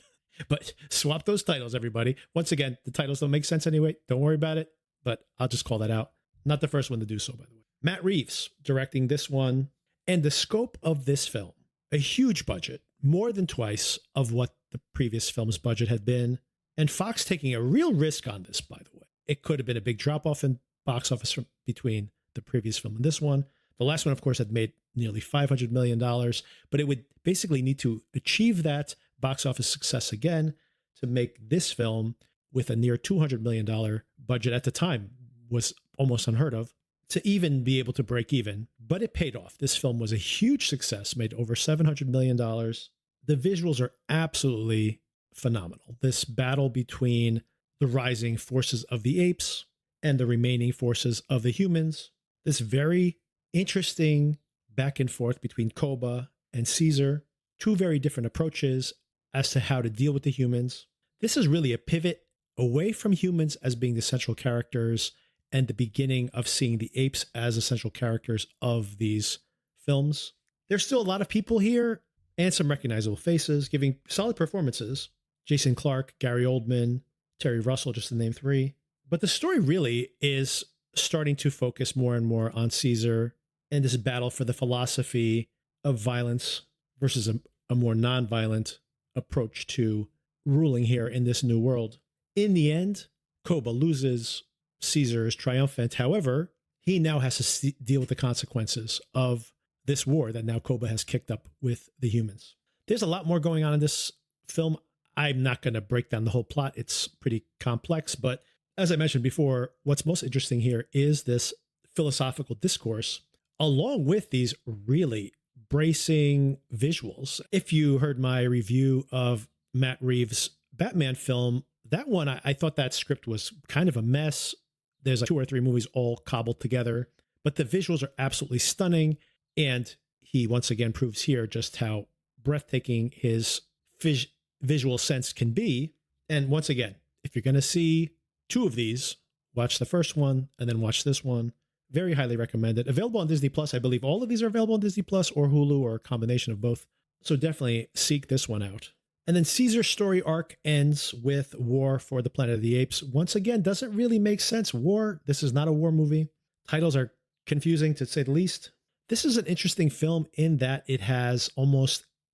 But swap those titles, everybody. Once again, the titles don't make sense anyway. Don't worry about it, but I'll just call that out. Not the first one to do so, by the way. Matt Reeves directing this one. And the scope of this film, a huge budget, more than twice of what the previous film's budget had been. And Fox taking a real risk on this, by the way. It could have been a big drop-off in box office between the previous film and this one. The last one, of course, had made nearly $500 million, but it would basically need to achieve that box office success again to make this film, with a near $200 million budget at the time, was almost unheard of, to even be able to break even. But it paid off. This film was a huge success, made over $700 million. The visuals are absolutely phenomenal. This battle between the rising forces of the apes and the remaining forces of the humans, this very interesting back and forth between Koba and Caesar, two very different approaches as to how to deal with the humans. This is really a pivot away from humans as being the central characters and the beginning of seeing the apes as the central characters of these films. There's still a lot of people here and some recognizable faces giving solid performances. Jason Clarke, Gary Oldman, Terry Russell, just to name three. But the story really is starting to focus more and more on Caesar and this battle for the philosophy of violence versus a more non-violent approach to ruling here in this new world. In the end, Koba loses. Caesar is triumphant. However, he now has to deal with the consequences of this war that now Koba has kicked up with the humans. There's a lot more going on in this film. I'm not going to break down the whole plot. It's pretty complex, but as I mentioned before, what's most interesting here is this philosophical discourse, along with these really bracing visuals. If you heard my review of Matt Reeves' Batman film, that one, I thought that script was kind of a mess. There's like 2 or 3 movies all cobbled together, but the visuals are absolutely stunning. And he once again proves here just how breathtaking his visual sense can be. And once again, if you're going to see 2 of these, watch the first one and then watch this one. Very highly recommended. Available on Disney Plus. I believe all of these are available on Disney Plus or Hulu or a combination of both. So definitely seek this one out. And then Caesar's story arc ends with War for the Planet of the Apes. Once again, doesn't really make sense. War, this is not a war movie. Titles are confusing to say the least. This is an interesting film in that it has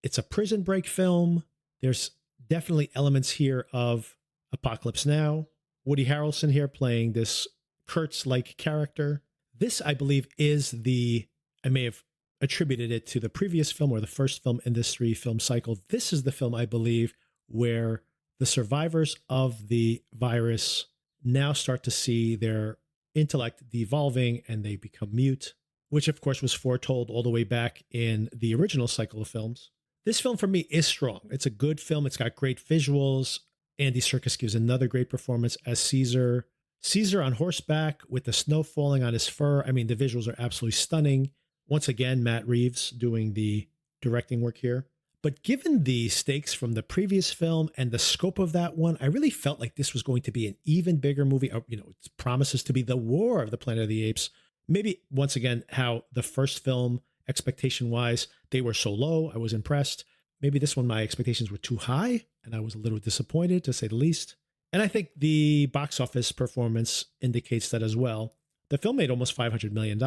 it's a prison break film. There's definitely elements here of Apocalypse Now. Woody Harrelson here playing this Kurtz-like character. This, I believe, is I may have attributed it to the previous film or the first film in this 3-film cycle. This is the film, I believe, where the survivors of the virus now start to see their intellect devolving and they become mute, which of course was foretold all the way back in the original cycle of films. This film for me is strong. It's a good film. It's got great visuals. Andy Serkis gives another great performance as Caesar. Caesar on horseback with the snow falling on his fur. I mean, the visuals are absolutely stunning. Once again, Matt Reeves doing the directing work here. But given the stakes from the previous film and the scope of that one, I really felt like this was going to be an even bigger movie. It promises to be the War of the Planet of the Apes. Maybe, once again, how the first film, expectation-wise, they were so low. I was impressed. Maybe this one, my expectations were too high, and I was a little disappointed, to say the least. And I think the box office performance indicates that as well. The film made almost $500 million,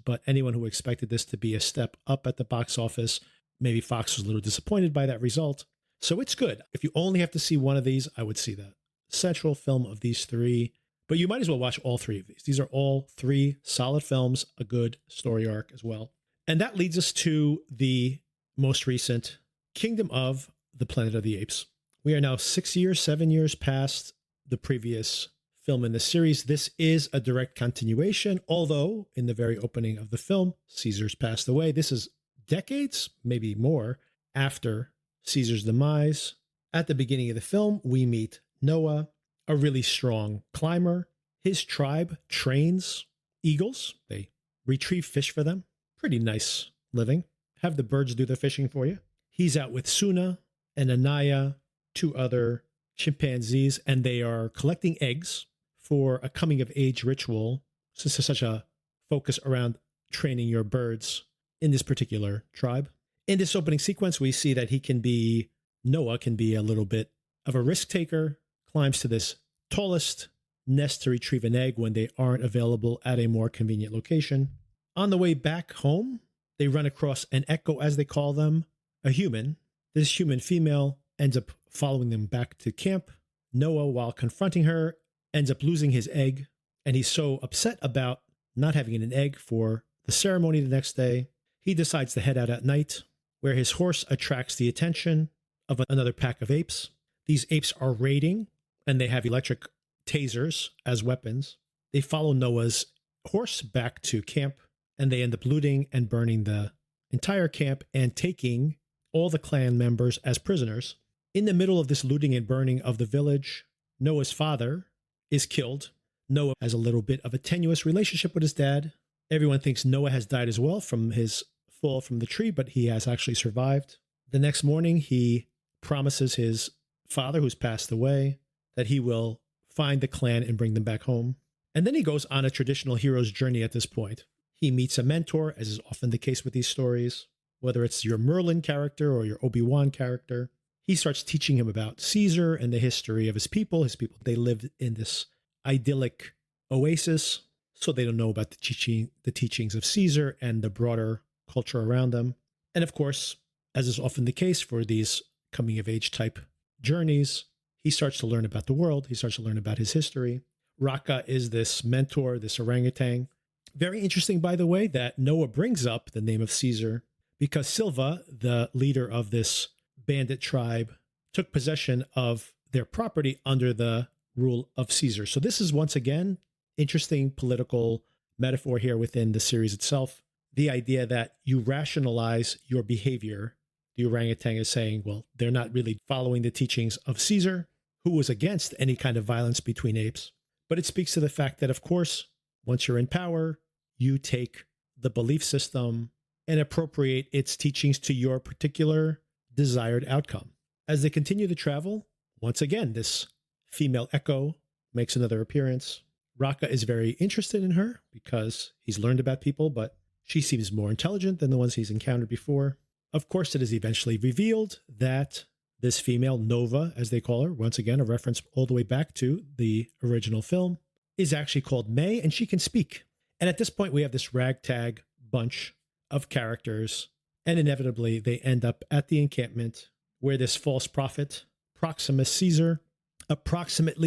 but anyone who expected this to be a step up at the box office, maybe Fox was a little disappointed by that result. So it's good. If you only have to see one of these, I would see that. Central film of these 3, but you might as well watch all 3 of these. These are all 3 solid films, a good story arc as well. And that leads us to the most recent Kingdom of the Planet of the Apes. We are now 7 years past the previous film in the series. This is a direct continuation, although in the very opening of the film, Caesar's passed away. This is decades, maybe more, after Caesar's demise. At the beginning of the film, we meet Noah, a really strong climber. His tribe trains eagles. They retrieve fish for them. Pretty nice living. Have the birds do the fishing for you. He's out with Suna and Anaya, 2 other chimpanzees, and they are collecting eggs for a coming-of-age ritual, since there's such a focus around training your birds in this particular tribe. In this opening sequence, we see that Noah can be a little bit of a risk taker, climbs to this tallest nest to retrieve an egg when they aren't available at a more convenient location. On the way back home, they run across an echo, as they call them, a human. This human female ends up following them back to camp. Noah, while confronting her, ends up losing his egg, and he's so upset about not having an egg for the ceremony the next day, he decides to head out at night, where his horse attracts the attention of another pack of apes. These apes are raiding, and they have electric tasers as weapons. They follow Noah's horse back to camp, and they end up looting and burning the entire camp and taking all the clan members as prisoners. In the middle of this looting and burning of the village, Noah's father is killed. Noah has a little bit of a tenuous relationship with his dad. Everyone thinks Noah has died as well from his fall from the tree, but he has actually survived. The next morning, he promises his father, who's passed away, that he will find the clan and bring them back home. And then he goes on a traditional hero's journey at this point. He meets a mentor, as is often the case with these stories, whether it's your Merlin character or your Obi-Wan character. He starts teaching him about Caesar and the history of his people. They lived in this idyllic oasis, so they don't know about the teachings of Caesar and the broader culture around them. And of course, as is often the case for these coming-of-age type journeys, he starts to learn about the world. He starts to learn about his history. Raka is this mentor, this orangutan. Very interesting, by the way, that Noah brings up the name of Caesar because Silva, the leader of this bandit tribe, took possession of their property under the rule of Caesar. So this is, once again, interesting political metaphor here within the series itself. The idea that you rationalize your behavior. The orangutan is saying, well, they're not really following the teachings of Caesar, who was against any kind of violence between apes. But it speaks to the fact that, of course, once you're in power, you take the belief system and appropriate its teachings to your particular desired outcome. As they continue to travel, once again, this female echo makes another appearance. Raka is very interested in her because he's learned about people, but she seems more intelligent than the ones he's encountered before. Of course, it is eventually revealed that this female, Nova, as they call her, once again, a reference all the way back to the original film, is actually called May, and she can speak. And at this point, we have this ragtag bunch of characters, and inevitably, they end up at the encampment where this false prophet, approximately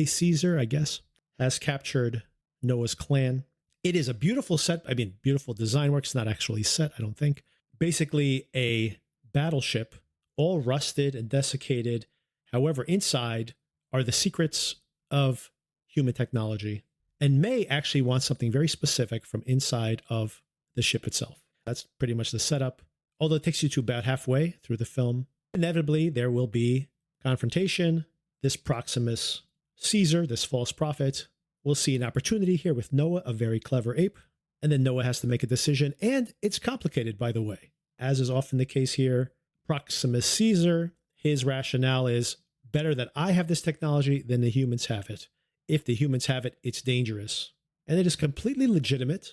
Caesar, I guess, has captured Noah's clan. It is a beautiful set. Beautiful design work. It's not actually set, I don't think. basically a battleship, all rusted and desiccated. However, inside are the secrets of human technology. And May actually wants something very specific from inside of the ship itself. That's pretty much the setup. Although it takes you to about halfway through the film, inevitably there will be confrontation. This Proximus Caesar, this false prophet, will see an opportunity here with Noah, a very clever ape. And then Noah has to make a decision. And it's complicated, by the way. As is often the case here, Proximus Caesar, his rationale is better that I have this technology than the humans have it. If the humans have it, it's dangerous. And it is completely legitimate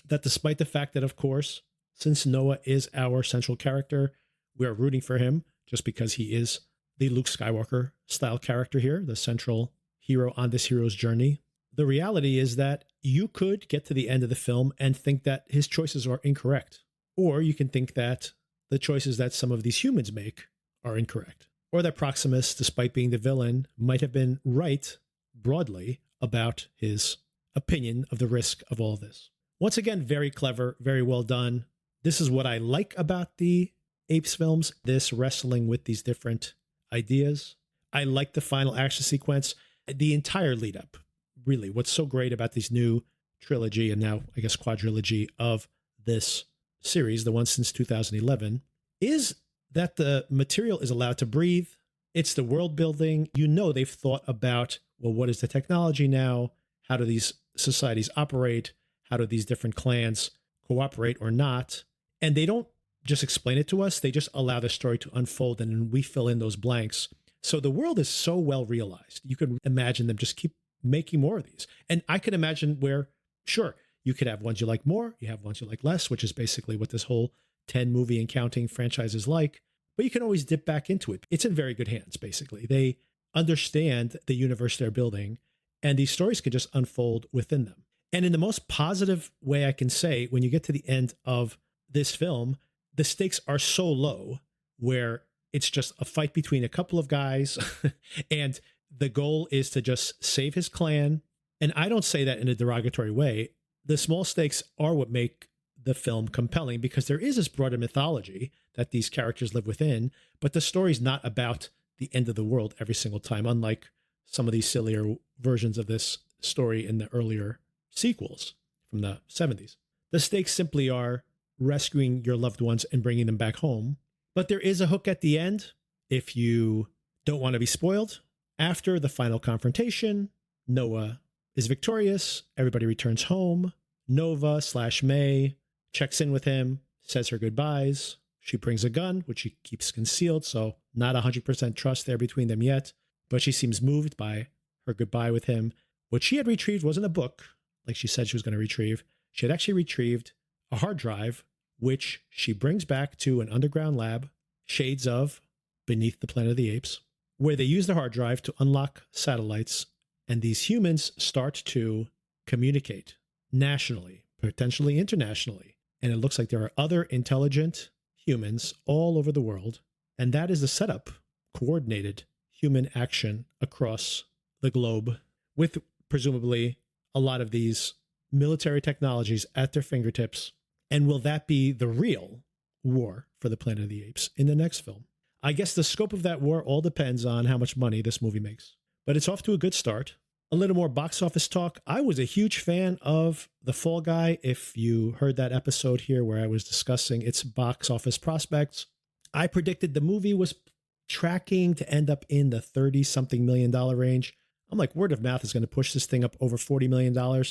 that despite the fact that, of course, since Noah is our central character, we are rooting for him just because he is the Luke Skywalker style character here, the central hero on this hero's journey. The reality is that you could get to the end of the film and think that his choices are incorrect. Or you can think that the choices that some of these humans make are incorrect. Or that Proximus, despite being the villain, might have been right broadly about his opinion of the risk of all this. Once again, very clever, very well done. This is what I like about the Apes films, this wrestling with these different ideas. I like the final action sequence, the entire lead up. Really, what's so great about these new trilogy and now, I guess, quadrilogy of this series, the one since 2011, is that the material is allowed to breathe. It's the world building. You know, they've thought about, well, what is the technology now? How do these societies operate? How do these different clans cooperate or not? And they don't just explain it to us. They just allow the story to unfold and then we fill in those blanks. So the world is so well realized. You could imagine them just keep making more of these. And I could imagine where, sure, you could have ones you like more, you have ones you like less, which is basically what this whole 10 movie and counting franchise is like. But you can always dip back into it. It's in very good hands, basically. They understand the universe they're building, and these stories can just unfold within them. And in the most positive way I can say, when you get to the end of this film, the stakes are so low where it's just a fight between a couple of guys and the goal is to just save his clan. And I don't say that in a derogatory way. The small stakes are what make the film compelling because there is this broader mythology that these characters live within, but the story's not about the end of the world every single time, unlike some of these sillier versions of this story in the earlier sequels from the 70s. The stakes simply are rescuing your loved ones and bringing them back home. But there is a hook at the end. If you don't want to be spoiled, after the final confrontation, Noah is victorious. Everybody returns home. Nova/May checks in with him, says her goodbyes. She brings a gun, which she keeps concealed, so not 100% trust there between them yet. But she seems moved by her goodbye with him. What she had retrieved wasn't a book, like she said she was going to retrieve. She had actually retrieved a hard drive, which she brings back to an underground lab, shades of Beneath the Planet of the Apes, where they use the hard drive to unlock satellites, and these humans start to communicate nationally, potentially internationally. And it looks like there are other intelligent humans all over the world, and that is the setup, coordinated human action across the globe with presumably a lot of these military technologies at their fingertips. And will that be the real war for the Planet of the Apes in the next film? I guess the scope of that war all depends on how much money this movie makes. But it's off to a good start. A little more box office talk. I was a huge fan of The Fall Guy. If you heard that episode here where I was discussing its box office prospects, I predicted the movie was tracking to end up in the 30-something million dollar range. I'm like, word of mouth is going to push this thing up over $40 million.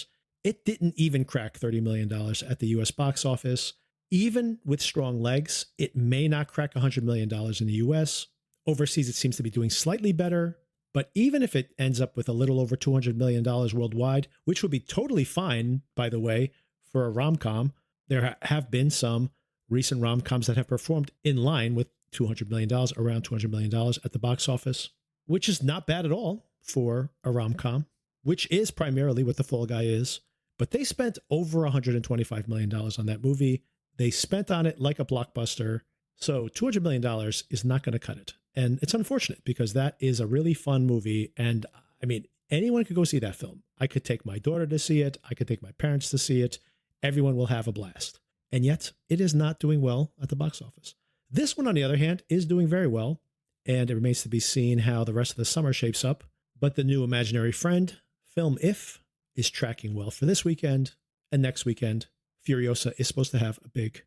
It didn't even crack $30 million at the US box office. Even with strong legs, it may not crack $100 million in the US. Overseas, it seems to be doing slightly better. But even if it ends up with a little over $200 million worldwide, which would be totally fine, by the way, for a rom-com, there have been some recent rom-coms that have performed in line with $200 million, around $200 million at the box office, which is not bad at all for a rom-com, which is primarily what The Fall Guy is. But they spent over $125 million on that movie. They spent on it like a blockbuster. So $200 million is not going to cut it. And it's unfortunate because that is a really fun movie. And I mean, anyone could go see that film. I could take my daughter to see it. I could take my parents to see it. Everyone will have a blast. and yet it is not doing well at the box office. This one, on the other hand, is doing very well, and it remains to be seen how the rest of the summer shapes up. But the new imaginary friend, film If, is tracking well for this weekend, and next weekend, Furiosa is supposed to have a big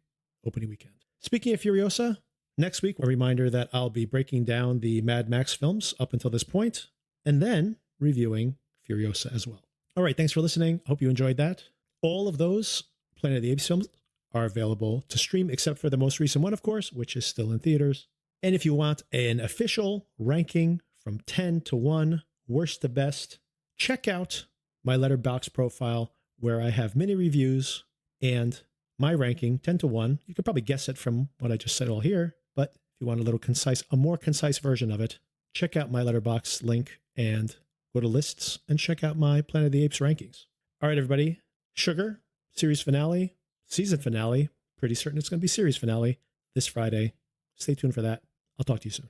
opening weekend. Speaking of Furiosa, next week, a reminder that I'll be breaking down the Mad Max films up until this point, and then reviewing Furiosa as well. All right, thanks for listening. Hope you enjoyed that. All of those Planet of the Apes films are available to stream, except for the most recent one, of course, which is still in theaters. And if you want an official ranking from 10 to 1, worst to best, check out my Letterboxd profile, where I have mini reviews and my ranking 10 to 1. You could probably guess it from what I just said all here, but if you want a more concise version of it, check out my Letterboxd link and go to lists and check out my Planet of the Apes rankings. All right, everybody. Sugar, series finale, season finale. Pretty certain it's going to be series finale this Friday. Stay tuned for that. I'll talk to you soon.